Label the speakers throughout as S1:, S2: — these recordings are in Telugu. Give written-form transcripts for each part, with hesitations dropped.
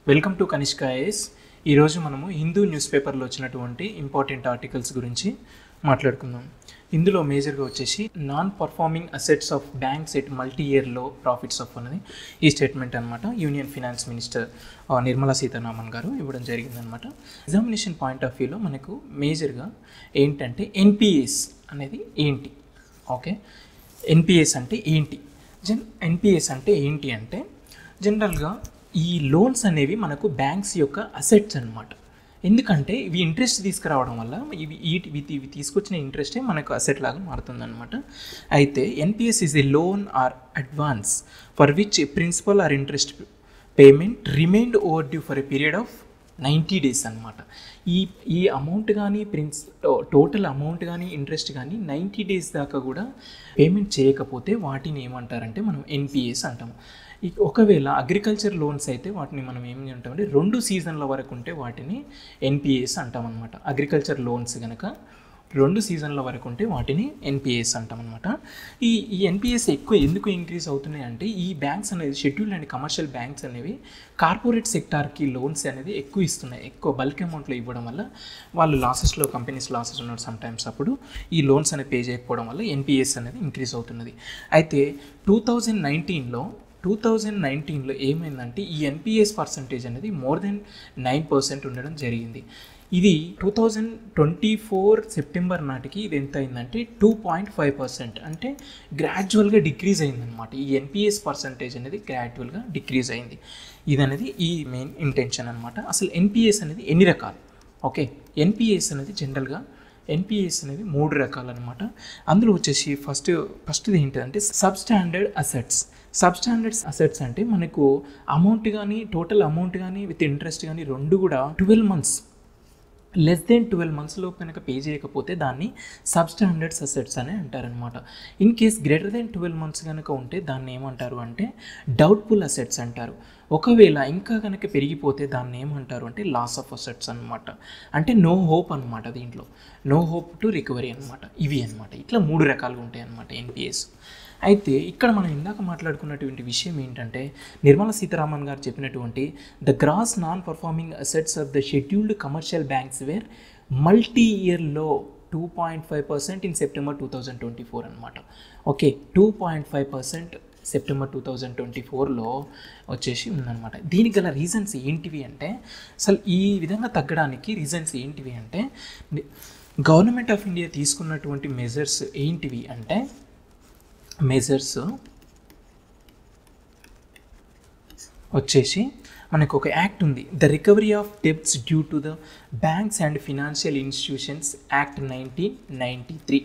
S1: Welcome to Kanishka IAS. ఈరోజు మనము హిందూ న్యూస్ పేపర్లో వచ్చినటువంటి ఇంపార్టెంట్ ఆర్టికల్స్ గురించి మాట్లాడుకుందాం. ఇందులో మేజర్గా వచ్చేసి non performing assets of banks at multi year లో ప్రాఫిట్స్ ఆఫ్ అనేది ఈ స్టేట్మెంట్ అనమాట. Union finance minister Nirmala Sitharaman గారు ఇవ్వడం జరిగిందనమాట. ఎగ్జామినేషన్ పాయింట్ ఆఫ్ వ్యూలో మనకు మేజర్గా ఏంటంటే ఎన్పిఎస్ అనేది ఏంటి, ఓకే, ఎన్పిఎస్ అంటే ఏంటి, ఎన్పిఎస్ అంటే ఏంటి అంటే జనరల్గా ఈ లోన్స్ అనేవి మనకు బ్యాంక్స్ యొక్క అసెట్స్ అనమాట. ఎందుకంటే ఇవి ఇంట్రెస్ట్ తీసుకురావడం వల్ల ఇవి తీసుకొచ్చిన ఇంట్రెస్టే మనకు అసెట్ లాగా మారుతుందన్నమాట. అయితే NPS is a loan or advance for which principal or interest payment remained overdue for a period of 90 days అనమాట. ఈ అమౌంట్ కానీ టోటల్ అమౌంట్ కానీ ఇంట్రెస్ట్ కానీ 90 days దాకా కూడా పేమెంట్ చేయకపోతే వాటిని ఏమంటారంటే మనం ఎన్పిఎస్ అంటాము. ఒకవేళ అగ్రికల్చర్ లోన్స్ అయితే వాటిని మనం ఏం అంటామంటే 2 సీజన్ల వరకు ఉంటే వాటిని ఎన్పిఎస్ అంటాం అనమాట. అగ్రికల్చర్ లోన్స్ కనుక 2 సీజన్ల వరకు ఉంటే వాటిని ఎన్పిఎస్ అంటాం అనమాట. ఈ ఎన్పిఎస్ ఎందుకు ఇంక్రీజ్ అవుతున్నాయి అంటే ఈ బ్యాంక్స్ అనేది షెడ్యూల్డ్ అండ్ కమర్షియల్ బ్యాంక్స్ అనేవి కార్పొరేట్ సెక్టార్కి లోన్స్ అనేది ఎక్కువ ఇస్తున్నాయి. ఎక్కువ బల్క్ అమౌంట్లో ఇవ్వడం వల్ల వాళ్ళు కంపెనీస్ లాసెస్ ఉన్నారు సమ్టైమ్స్. అప్పుడు ఈ లోన్స్ అనేది పే చేయకపోవడం వల్ల ఎన్పిఎస్ అనేది ఇంక్రీజ్ అవుతున్నది. అయితే 2019లో ఏమైందంటే ఈ ఎన్పిఎస్ పర్సంటేజ్ అనేది మోర్ దెన్ 9% ఉండడం జరిగింది. ఇది 2024 సెప్టెంబర్ నాటికి ఇది ఎంత అయిందంటే 2.5%, అంటే గ్రాడ్యువల్గా డిక్రీజ్ అయిందనమాట. ఈ ఎన్పిఎస్ పర్సంటేజ్ అనేది గ్రాడ్యువల్గా డిక్రీజ్ అయింది. ఇది అనేది ఈ మెయిన్ ఇంటెన్షన్ అనమాట. అసలు ఎన్పిఎస్ అనేది ఎన్ని రకాలు, ఓకే, ఎన్పిఎస్ అనేది జనరల్గా ఎన్పిఎస్ అనేది 3 రకాలు అనమాట. అందులో వచ్చేసి ఫస్ట్ది ఏంటంటే సబ్స్టాండర్డ్ అసెట్స్ అంటే మనకు అమౌంట్ కానీ టోటల్ అమౌంట్ కానీ విత్ ఇంట్రెస్ట్ కానీ రెండు కూడా 12 months లెస్ దెన్ 12 monthsలో కనుక పే చేయకపోతే దాన్ని సబ్స్టాండర్డ్స్ అసెట్స్ అని అంటారనమాట. In case greater than 12 months కనుక ఉంటే దాన్ని ఏమంటారు అంటే డౌట్ఫుల్ అసెట్స్ అంటారు. ఒకవేళ ఇంకా కనుక పెరిగిపోతే దాన్ని ఏమంటారు అంటే లాస్ ఆఫ్ అసెట్స్ అనమాట. అంటే నో హోప్ అనమాట, దీంట్లో నో హోప్ టు రికవరీ అనమాట. ఇవి అనమాట ఇట్లా 3 రకాలుగా ఉంటాయి అనమాట ఎన్పిఎస్. అయితే ఇక్కడ మనం ఇందాక మాట్లాడుకున్నటువంటి విషయం ఏంటంటే నిర్మలా సీతారామన్ గారు చెప్పినటువంటి the gross non performing assets of the scheduled commercial banks where multi year లో 2.5% ఇన్ సెప్టెంబర్ 2024 అనమాట. ఓకే, 2.5% సెప్టెంబర్ 2024లో వచ్చేసి ఉందన్నమాట. దీనికి గల రీజన్స్ ఏంటివి అంటే అసలు ఈ విధంగా తగ్గడానికి రీజన్స్ ఏంటివి అంటే గవర్నమెంట్ ఆఫ్ ఇండియా తీసుకున్నటువంటి మెజర్స్ ఏంటివి అంటే వచ్చేసి మనకు ఒక యాక్ట్ ఉంది, the recovery of debts due to the banks and financial institutions act 1993.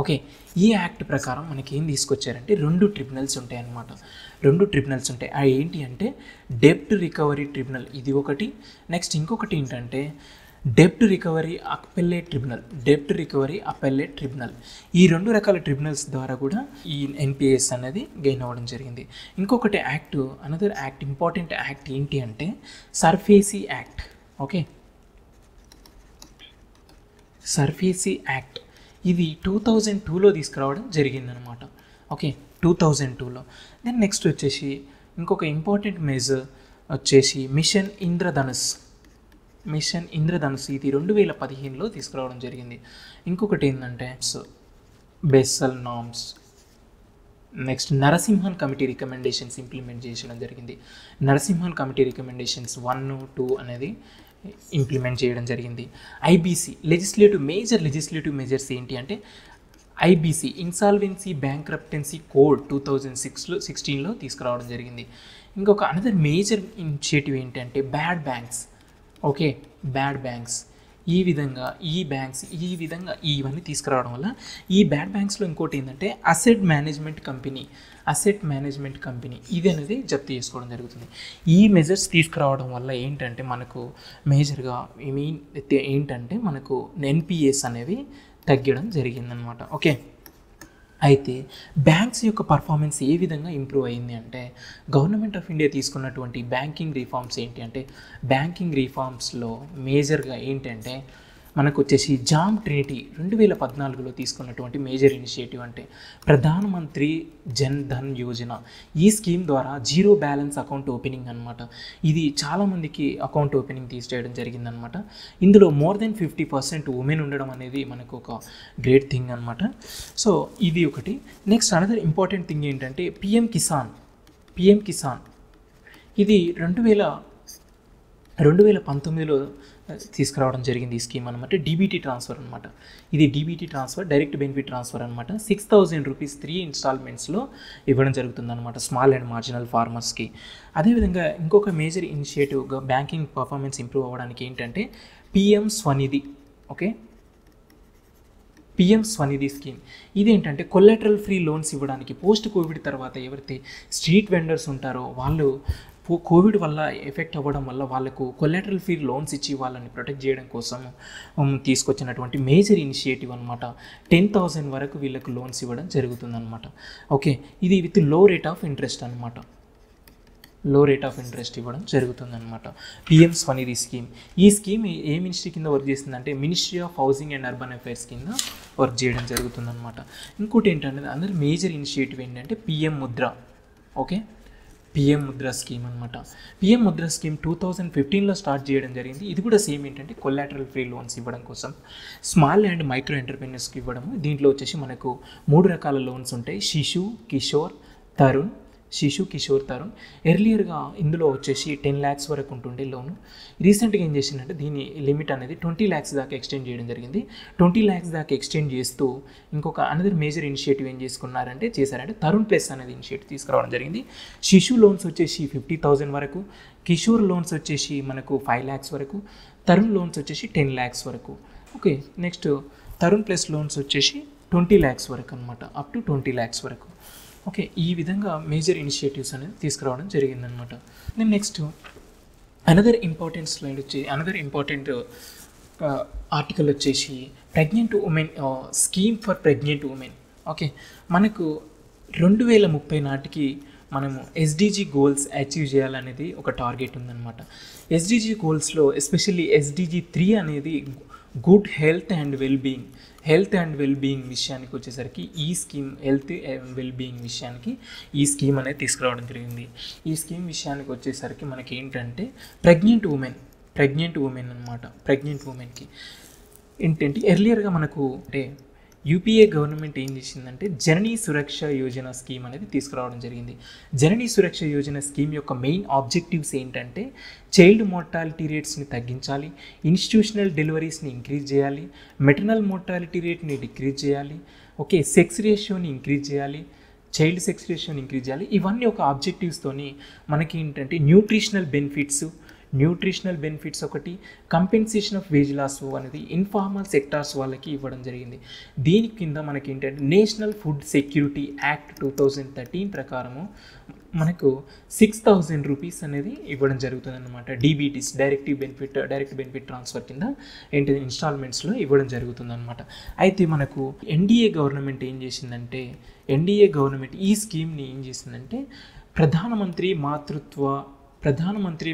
S1: Okay, ఈ యాక్ట్ ప్రకారం మనకి ఏం తీసుకొచ్చారంటే 2 ట్రిబ్యునల్స్ ఉంటాయి అన్నమాట. 2 ట్రిబ్యునల్స్ ఉంటాయి. అవి ఏంటి అంటే డెబ్ట్ రికవరీ ట్రిబ్యునల్ ఇది ఒకటి, నెక్స్ట్ ఇంకొకటి ఏంటంటే డెబ్ట్ రికవరీ అపెల్లేట్ ట్రిబ్యునల్. ఈ 2 రకాల ట్రిబ్యునల్స్ ద్వారా కూడా ఈ ఎన్పిఎస్ అనేది గెయిన్ అవ్వడం జరిగింది. ఇంకొకటి అనదర్ యాక్ట్, ఇంపార్టెంట్ యాక్ట్ ఏంటి అంటే SARFAESI act. Okay, SARFAESI act ఇది 2002లో తీసుకురావడం జరిగిందనమాట. ఓకే, 2002లో. దెన్ నెక్స్ట్ వచ్చేసి ఇంకొక ఇంపార్టెంట్ మెజర్ వచ్చేసి మిషన్ ఇంద్రధనుస్ ఇది 2015లో తీసుకురావడం జరిగింది. ఇంకొకటి ఏంటంటే Basel norms. Next Narasimhan committee recommendations implement చేయడం జరిగింది. నరసింహన్ కమిటీ రికమెండేషన్స్ 1, 2 అనేది ఇంప్లిమెంట్ చేయడం జరిగింది. ఐబీసీ లెజిస్లేటివ్ మెజర్స్ ఏంటి అంటే ఐబీసీ ఇన్సాల్వెన్సీ బ్యాంక్రప్టెన్సీ కోడ్ 2016లో తీసుకురావడం జరిగింది. ఇంకొక అనదర్ మేజర్ ఇనిషియేటివ్ ఏంటంటే bad banks. Okay, bad banks ఈ విధంగా ఇవన్నీ తీసుకురావడం వల్ల ఈ బ్యాడ్ బ్యాంక్స్లో ఇంకోటి ఏంటంటే అసెట్ మేనేజ్మెంట్ కంపెనీ ఇది అనేది జప్తు చేసుకోవడం జరుగుతుంది. ఈ మెజర్స్ తీసుకురావడం వల్ల ఏంటంటే మనకు మేజర్గా ఏంటంటే మనకు ఎన్పిఎస్ అనేవి తగ్గడం జరిగిందనమాట. ఓకే, అయితే బ్యాంక్స్ యొక్క పర్ఫార్మెన్స్ ఏ విధంగా ఇంప్రూవ్ అయింది అంటే గవర్నమెంట్ ఆఫ్ ఇండియా తీసుకున్నటువంటి బ్యాంకింగ్ రిఫార్మ్స్ ఏంటి అంటే బ్యాంకింగ్ రిఫార్మ్స్లో మేజర్గా ఏంటంటే మనకు వచ్చేసి జామ్ ట్రినిటీ 2014లో తీసుకున్నటువంటి మేజర్ ఇనిషియేటివ్ అంటే ప్రధానమంత్రి జన్ ధన్ యోజన. ఈ స్కీమ్ ద్వారా జీరో బ్యాలెన్స్ అకౌంట్ ఓపెనింగ్ అనమాట. ఇది చాలామందికి అకౌంట్ ఓపెనింగ్ తీసేయడం జరిగిందనమాట. ఇందులో మోర్ దెన్ 50% ఉమెన్ ఉండడం అనేది మనకు ఒక గ్రేట్ థింగ్ అనమాట. సో ఇది ఒకటి. నెక్స్ట్ అనదర్ ఇంపార్టెంట్ థింగ్ ఏంటంటే పిఎం కిసాన్ ఇది 2019లో తీసుకురావడం జరిగింది ఈ స్కీమ్ అనమాట. డీబీటీ ట్రాన్స్ఫర్ అనమాట. ఇది DBT transfer, direct benefit transfer అనమాట. 6,000 రూపీస్ 3 ఇన్స్టాల్మెంట్స్లో ఇవ్వడం జరుగుతుంది అనమాట స్మాల్ అండ్ మార్జినల్ ఫార్మర్స్కి. అదేవిధంగా ఇంకొక మేజర్ ఇనిషియేటివ్గా బ్యాంకింగ్ పర్ఫార్మెన్స్ ఇంప్రూవ్ అవ్వడానికి ఏంటంటే PM Svanidhi. Okay, PM Svanidhi scheme ఇదేంటంటే కొలాటరల్ ఫ్రీ లోన్స్ ఇవ్వడానికి పోస్ట్ కోవిడ్ తర్వాత ఎవరైతే స్ట్రీట్ వెండర్స్ ఉంటారో వాళ్ళు కోవిడ్ వల్ల ఎఫెక్ట్ అవ్వడం వల్ల వాళ్ళకు కొలాటరల్ ఫ్రీ లోన్స్ ఇచ్చి వాళ్ళని ప్రొటెక్ట్ చేయడం కోసం తీసుకొచ్చినటువంటి మేజర్ ఇనిషియేటివ్ అనమాట. 10,000 వరకు వీళ్ళకు లోన్స్ ఇవ్వడం జరుగుతుందన్నమాట. ఓకే, ఇది విత్ లో రేట్ ఆఫ్ ఇంట్రెస్ట్ అనమాట. లో రేట్ ఆఫ్ ఇంట్రెస్ట్ ఇవ్వడం జరుగుతుందన్నమాట పిఎం స్వనిధి స్కీమ్. ఈ స్కీమ్ ఏ మినిస్ట్రీ కింద వర్క్ చేస్తుందంటే ministry of housing and urban affairs కింద వర్క్ చేయడం జరుగుతుందన్నమాట. ఇంకోటి ఏంటంటే అందరూ మేజర్ ఇనిషియేటివ్ ఏంటంటే PM Mudra. Okay, PM Mudra scheme అనమాట. పిఎం ముద్ర స్కీమ్ 2015లో స్టార్ట్ చేయడం జరిగింది. ఇది కూడా సేమ్ ఏంటంటే కొలాటరల్ ఫ్రీ లోన్స్ ఇవ్వడం కోసం స్మాల్ అండ్ మైక్రో ఎంటర్ప్రెన్యూర్స్కి ఇవ్వడం. దీంట్లో వచ్చేసి మనకు 3 రకాల లోన్స్ ఉంటాయి: శిశు కిషోర్ తరుణ్. ఎర్లియర్గా ఇందులో వచ్చేసి 10 lakhs వరకు ఉంటుండే లోను. రీసెంట్గా ఏం చేసిందంటే దీని లిమిట్ అనేది 20 lakhs దాకా ఎక్స్టెండ్ చేయడం జరిగింది. 20 lakhs దాకా ఎక్స్టెండ్ చేస్తూ ఇంకొక అనదర్ మేజర్ ఇనిషియేటివ్ ఏం చేశారంటే తరుణ్ ప్లస్ అనేది ఇనిషియేటివ్ తీసుకురావడం జరిగింది. శిశు లోన్స్ వచ్చేసి 50,000 వరకు, కిషోర్ లోన్స్ వచ్చేసి మనకు 5 lakhs వరకు, తరుణ్ లోన్స్ వచ్చేసి 10 lakhs వరకు. Okay, next Tarun plus loans వచ్చేసి 20 lakhs వరకు అనమాట, అప్ టు 20 lakhs వరకు. ఓకే, ఈ విధంగా మేజర్ ఇనిషియేటివ్స్ అనేది తీసుకురావడం జరిగిందనమాట. Then next another important article వచ్చేసి pregnant women scheme for pregnant women. Okay, మనకు 2030 నాటికి మనము ఎస్డిజి గోల్స్ అచీవ్ చేయాలనేది ఒక టార్గెట్ ఉందన్నమాట. ఎస్డిజి గోల్స్లో ఎస్పెషల్లీ ఎస్డిజి 3 అనేది గుడ్ హెల్త్ అండ్ వెల్బీయింగ్ విషయానికి వచ్చేసరికి ఈ స్కీమ్ హెల్త్ అండ్ వెల్బీయింగ్ విషయానికి ఈ స్కీమ్ అనేది తీసుకురావడం జరిగింది. ఈ స్కీమ్ విషయానికి వచ్చేసరికి మనకి ఏంటంటే ప్రెగ్నెంట్ ఉమెన్ అనమాట. ప్రెగ్నెంట్ ఉమెన్కి ఏంటంటే ఎర్లియర్గా మనకు అంటే యూపీఏ గవర్నమెంట్ ఏం చేసిందంటే జననీ సురక్ష యోజన స్కీమ్ అనేది తీసుకురావడం జరిగింది. జననీ సురక్ష యోజన స్కీమ్ యొక్క మెయిన్ ఆబ్జెక్టివ్స్ ఏంటంటే చైల్డ్ మోర్టాలిటీ రేట్స్ని తగ్గించాలి, ఇన్స్టిట్యూషనల్ డెలివరీస్ని ఇంక్రీజ్ చేయాలి, మెటర్నల్ మోర్టాలిటీ రేట్ని డిక్రీజ్ చేయాలి, ఓకే, సెక్స్ రేషియోని ఇంక్రీజ్ చేయాలి, చైల్డ్ సెక్స్ రేషియోని ఇంక్రీజ్ చేయాలి. ఇవన్నీ ఒక ఆబ్జెక్టివ్స్తోని మనకి ఏంటంటే న్యూట్రిషనల్ బెనిఫిట్స్ ఒకటి, కంపెన్సేషన్ ఆఫ్ వేజ్ లాస్ అనేది ఇన్ఫార్మల్ సెక్టార్స్ వాళ్ళకి ఇవ్వడం జరిగింది. దీని కింద మనకి ఏంటంటే నేషనల్ ఫుడ్ సెక్యూరిటీ యాక్ట్ 2013 ప్రకారము మనకు 6,000 రూపీస్ అనేది ఇవ్వడం జరుగుతుంది అనమాట. డీబీటీస్ డైరెక్ట్ బెనిఫిట్ ట్రాన్స్ఫర్ కింద ఏంటి ఇన్స్టాల్మెంట్స్లో ఇవ్వడం జరుగుతుంది అనమాట. అయితే మనకు ఎన్డీఏ గవర్నమెంట్ ఈ స్కీమ్ని ఏం చేసిందంటే ప్రధానమంత్రి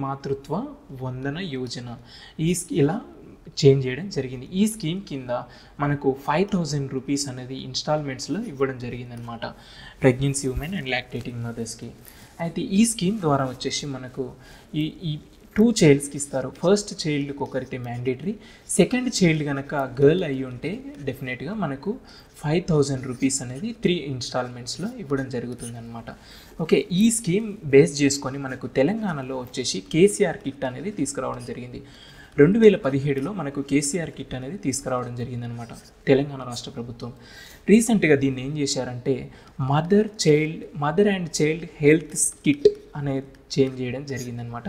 S1: మాతృత్వ వందన యోజన ఇలా చేంజ్ చేయడం జరిగింది. ఈ స్కీమ్ కింద మనకు 5,000 రూపీస్ అనేది ఇన్స్టాల్మెంట్స్లో ఇవ్వడం జరిగిందనమాట ప్రెగ్నెన్సీ ఉమెన్ అండ్ లాక్టేటింగ్ మదర్స్కి. అయితే ఈ స్కీమ్ ద్వారా వచ్చేసి మనకు ఈ 2 చైల్డ్స్కి ఇస్తారు. ఫస్ట్ చైల్డ్కి ఒకరికి మ్యాండేటరీ, సెకండ్ చైల్డ్ కనుక గర్ల్ అయ్యి ఉంటే డెఫినెట్గా మనకు 5,000 రూపీస్ అనేది 3 ఇన్స్టాల్మెంట్స్లో ఇవ్వడం జరుగుతుంది అనమాట. ఓకే, ఈ స్కీమ్ బేస్ చేసుకొని మనకు తెలంగాణలో వచ్చేసి కేసీఆర్ కిట్ అనేది తీసుకురావడం జరిగింది. 2017లో మనకు కేసీఆర్ కిట్ అనేది తీసుకురావడం జరిగిందనమాట తెలంగాణ రాష్ట్ర ప్రభుత్వం. రీసెంట్గా దీన్ని ఏం చేశారంటే mother and child health kit అనేది చేంజ్ చేయడం జరిగిందనమాట.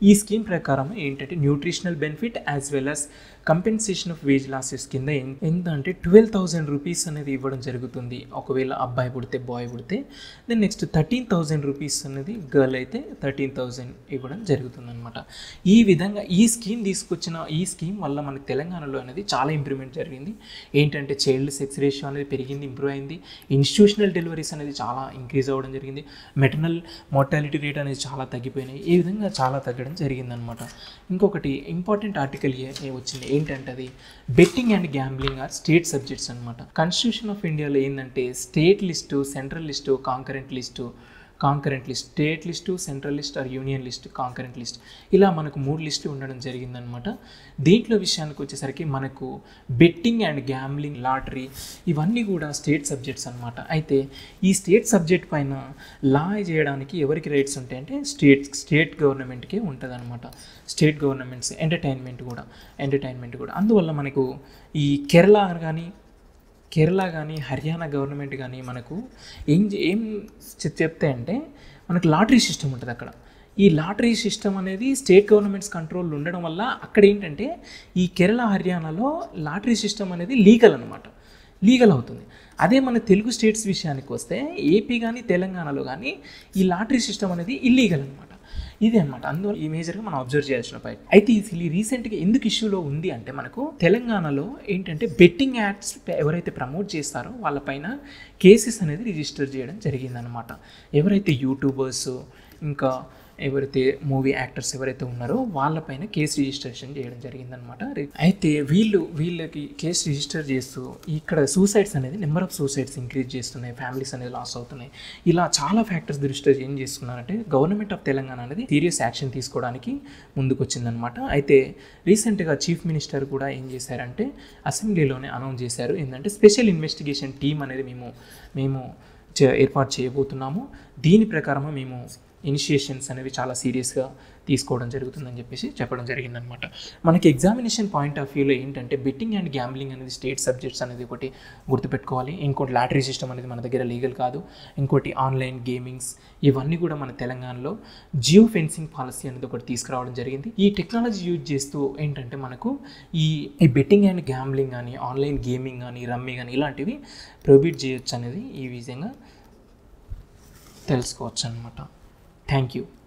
S1: ఈ స్కీమ్ ప్రకారం ఏంటంటే nutritional benefit as well as compensation of wage losses కింద ఎంత అంటే 12,000 రూపీస్ అనేది ఇవ్వడం జరుగుతుంది ఒకవేళ అబ్బాయి పుడితే, బాయ్ పుడితే. దెన్ నెక్స్ట్ 13,000 రూపీస్ అనేది గర్ల్ అయితే 13,000 ఇవ్వడం జరుగుతుందన్నమాట. ఈ విధంగా ఈ స్కీమ్ వల్ల మనకి తెలంగాణలో అనేది చాలా ఇంప్రూవ్మెంట్ జరిగింది. ఏంటంటే చైల్డ్ సెక్స్ రేషియో అనేది పెరిగింది, ఇంప్రూవ్ అయింది. ఇన్స్టిట్యూషనల్ డెలివరీస్ అనేది చాలా ఇంక్రీజ్ అవ్వడం జరిగింది. మెటర్నల్ మోర్టాలిటీ రేట్ అనేది చాలా చాలా తగ్గిపోయినాయి. ఈ విధంగా చాలా తగ్గడం జరిగిందనమాట. ఇంకొకటి ఇంపార్టెంట్ ఆర్టికల్ వచ్చింది ఏంటంటే అది betting and gambling are state subjects అనమాట. కాన్స్టిట్యూషన్ ఆఫ్ ఇండియాలో ఏంటంటే state list, central list, concurrent list, state list, central list or union list, concurrent list, ఇలా మనకు 3 లిస్టులు ఉండడం జరిగిందనమాట. దీంట్లో విషయానికి వచ్చేసరికి మనకు బెట్టింగ్ అండ్ గ్యాంబ్లింగ్, లాటరీ ఇవన్నీ కూడా స్టేట్ సబ్జెక్ట్స్ అనమాట. అయితే ఈ స్టేట్ సబ్జెక్ట్ పైన లా చేయడానికి ఎవరికి రైట్స్ ఉంటాయంటే స్టేట్ గవర్నమెంట్కే ఉంటుంది అనమాట. స్టేట్ గవర్నమెంట్స్ ఎంటర్టైన్మెంట్ కూడా. అందువల్ల మనకు ఈ కేరళ కానీ హర్యానా గవర్నమెంట్ కానీ మనకు ఏం చెప్తే అంటే మనకు లాటరీ సిస్టమ్ ఉంటుంది అక్కడ. ఈ లాటరీ సిస్టమ్ అనేది స్టేట్ గవర్నమెంట్స్ కంట్రోల్లో ఉండడం వల్ల అక్కడ ఏంటంటే ఈ కేరళ హర్యానాలో లాటరీ సిస్టమ్ అనేది లీగల్ అవుతుంది. అదే మన తెలుగు స్టేట్స్ విషయానికి వస్తే ఏపీ కానీ తెలంగాణలో కానీ ఈ లాటరీ సిస్టమ్ అనేది ఇల్లీగల్ అనమాట. ఇదే అనమాట. అందువల్ల ఈ మేజర్గా మనం అబ్జర్వ్ చేయాల్సిన పాయింట్. అయితే ఈ రీసెంట్గా ఎందుకు ఇష్యూలో ఉంది అంటే మనకు తెలంగాణలో ఏంటంటే బెట్టింగ్ యాడ్స్ ఎవరైతే ప్రమోట్ చేస్తారో వాళ్ళపైన కేసెస్ అనేది రిజిస్టర్ చేయడం జరిగిందనమాట. ఎవరైతే యూట్యూబర్స్ ఇంకా ఎవరైతే మూవీ యాక్టర్స్ ఎవరైతే ఉన్నారో వాళ్ళపైన కేసు రిజిస్ట్రేషన్ చేయడం జరిగిందనమాట. అయితే వీళ్ళకి కేసు రిజిస్టర్ చేస్తూ ఇక్కడ సూసైడ్స్ అనేది నెంబర్ ఆఫ్ సూసైడ్స్ ఇంక్రీజ్ చేస్తున్నాయి, ఫ్యామిలీస్ అనేది లాస్ అవుతున్నాయి. ఇలా చాలా ఫ్యాక్టర్స్ దృష్ట్యా ఏం చేస్తున్నారంటే గవర్నమెంట్ ఆఫ్ తెలంగాణ అనేది సీరియస్ యాక్షన్ తీసుకోవడానికి ముందుకు వచ్చిందనమాట. అయితే రీసెంట్గా చీఫ్ మినిస్టర్ కూడా ఏం చేశారంటే అసెంబ్లీలోనే అనౌన్స్ చేశారు ఏంటంటే స్పెషల్ ఇన్వెస్టిగేషన్ టీమ్ అనేది మేము ఏర్పాటు చేయబోతున్నాము. దీని ప్రకారం మేము ఇనిషియేషన్స్ అనేవి చాలా సీరియస్గా తీసుకోవడం జరుగుతుందని చెప్పేసి చెప్పడం జరిగిందనమాట. మనకి ఎగ్జామినేషన్ పాయింట్ ఆఫ్ వ్యూలో ఏంటంటే బెట్టింగ్ అండ్ గ్యాంబ్లింగ్ అనేది స్టేట్ సబ్జెక్ట్స్ అనేది ఒకటి గుర్తుపెట్టుకోవాలి. ఇంకోటి లాటరీ సిస్టమ్ అనేది మన దగ్గర లీగల్ కాదు. ఇంకోటి ఆన్లైన్ గేమింగ్స్ ఇవన్నీ కూడా మన తెలంగాణలో జియో ఫెన్సింగ్ పాలసీ అనేది ఒకటి తీసుకురావడం జరిగింది. ఈ టెక్నాలజీ యూజ్ చేస్తూ ఏంటంటే మనకు ఈ బెట్టింగ్ అండ్ గ్యాంబ్లింగ్ కానీ ఆన్లైన్ గేమింగ్ కానీ రమ్మీ కానీ ఇలాంటివి ప్రొహిబిట్ చేయొచ్చు అనేది ఈ విధంగా తెలుసుకోవచ్చు అనమాట. Thank you.